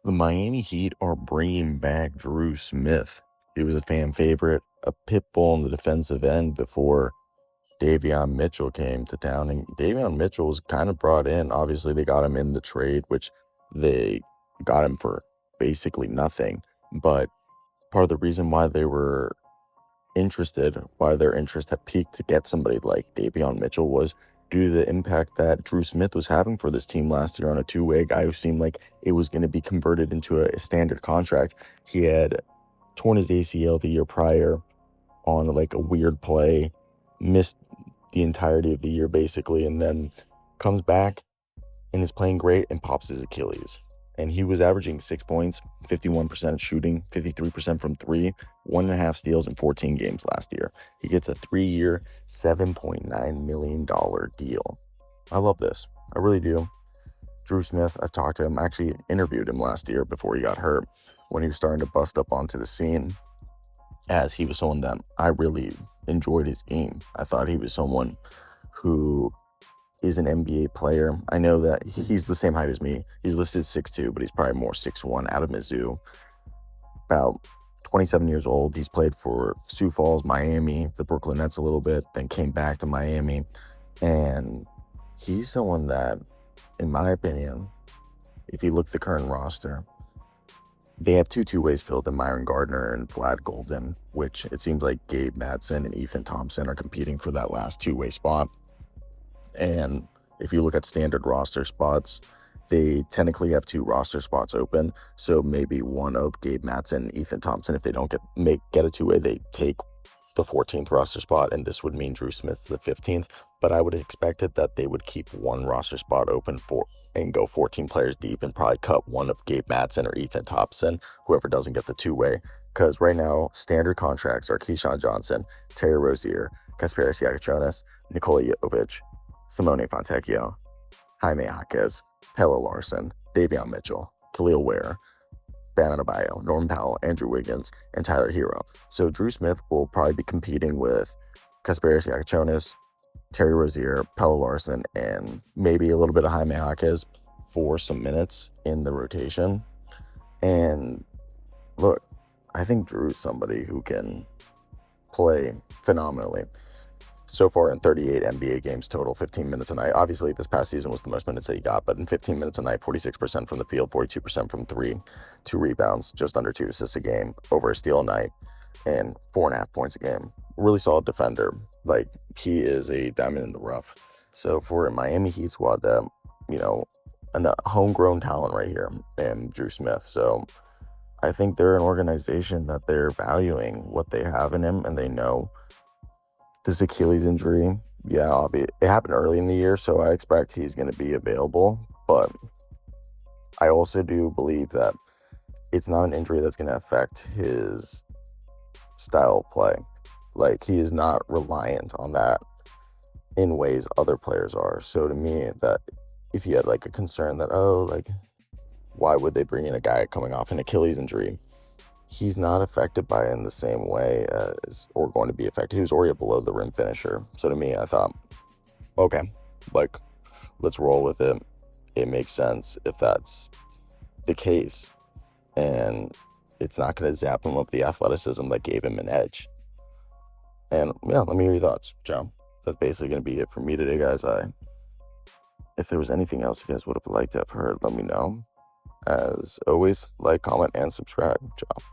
The Miami Heat are bringing back Dru Smith. He was a fan favorite, a pit bull on the defensive end before Davion Mitchell came to town. And Davion Mitchell was kind of brought in. Obviously, they got him in the trade, which they got him for basically nothing. But part of the reason why they were interested, why their interest had peaked to get somebody like Davion Mitchell was due to the impact that Dru Smith was having for this team last year on a two-way guy who seemed like it was going to be converted into a standard contract. He had torn his ACL the year prior on like a weird play, missed the entirety of the year basically, and then comes back and is playing great and pops his Achilles. And he was averaging 6 points, 51% shooting, 53% from three, 1.5 steals in 14 games last year. He gets a 3-year, $7.9 million deal. I love this. I really do. Dru Smith, I've talked to him. I actually interviewed him last year before he got hurt when he was starting to bust up onto the scene, as he was someone that I really enjoyed his game. I thought he was someone who is an NBA player. I know that he's the same height as me. He's listed 6'2", but he's probably more 6'1", out of Mizzou. About 27 years old. He's played for Sioux Falls, Miami, the Brooklyn Nets a little bit, then came back to Miami. And he's someone that, in my opinion, if you look at the current roster, they have two ways filled in Myron Gardner and Vlad Golden, which it seems like Gabe Madsen and Ethan Thompson are competing for that last two-way spot. And if you look at standard roster spots, they technically have 2 roster spots open. So maybe one of Gabe Madsen and Ethan Thompson, if they don't get a two-way, they take the 14th roster spot, and this would mean Dru Smith's the 15th. But I would have expected that they would keep one roster spot open and go 14 players deep and probably cut one of Gabe Madsen or Ethan Thompson, whoever doesn't get the two-way. Because right now, standard contracts are Keyshawn Johnson, Terry Rozier, Kasparis Siakatonis, Nikola Jovic, Simone Fontecchio, Jaime Jaquez, Pelle Larson, Davion Mitchell, Khalil Ware, Bam Adebayo, Norman Powell, Andrew Wiggins, and Tyler Hero. So Dru Smith will probably be competing with Kasparis Siakatonis, Terry Rozier, Pelle Larson, and maybe a little bit of Jaime Jaquez for some minutes in the rotation. And look, I think Dru's somebody who can play phenomenally. So far in 38 NBA games total, 15 minutes a night. Obviously, this past season was the most minutes that he got, but in 15 minutes a night, 46% from the field, 42% from three, 2 rebounds, just under 2 assists a game, over a steal a night, and 4.5 points a game. Really solid defender. Like, he is a diamond in the rough. So for a Miami Heat squad that, a homegrown talent right here, and Dru Smith. So I think they're an organization that they're valuing what they have in him, and they know this Achilles injury, it happened early in the year, so I expect he's going to be available. But I also do believe that it's not an injury that's going to affect his style of play. Like, he is not reliant on that in ways other players are. So to me, that if you had like a concern that, why would they bring in a guy coming off an Achilles injury? He's not affected by it in the same way or going to be affected. He was already a below the rim finisher. So to me, I thought, okay, let's roll with it. It makes sense if that's the case. And it's not going to zap him of the athleticism that gave him an edge. And let me hear your thoughts, Joe. That's basically going to be it for me today, guys. If there was anything else you guys would have liked to have heard, let me know. As always, like, comment, and subscribe. Ciao.